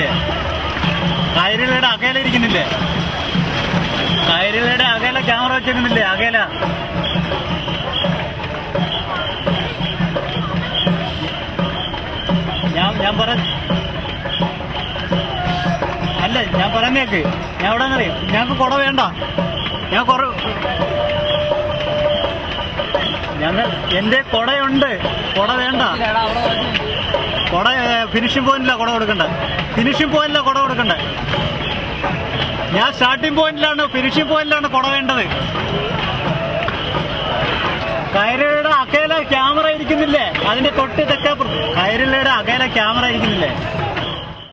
ഇരിക്കുന്നില്ലേ? കൈരളിയുടെ അകല ഇരിക്കുന്നില്ലേ? കൈരളിയുടെ അകല camera വെച്ചേക്കുന്നില്ലേ? അകല ഞാൻ അല്ല, ഞാൻ പറഞ്ഞേക്ക്. ഞാൻ എവിടെ നിന്നറിയാം? ഞങ്ങൾക്ക് കുട വേണ്ട. എന്റെ കുടയുണ്ട്. കുട വേണ്ട. കുട ഫിനിഷിംഗ് പോയിന്റിലാ കുട കൊടുക്കണ്ടേ. ഫിനിഷിംഗ് പോയിന്റിലാ കുട കൊടുക്കണ്ടേ. ഞാൻ സ്റ്റാർട്ടിംഗ് പോയിന്റിലാണ്, ഫിനിഷിംഗ് പോയിന്റിലാണ് കുട വേണ്ടത്. കൈരളിയുടെ അകല ക്യാമറ ഇരിക്കുന്നില്ലേ? അതിന്റെ തൊട്ട് തെക്കാപ്പുറം കൈരളിയുടെ അകല ക്യാമറ ഇരിക്കുന്നില്ലേ?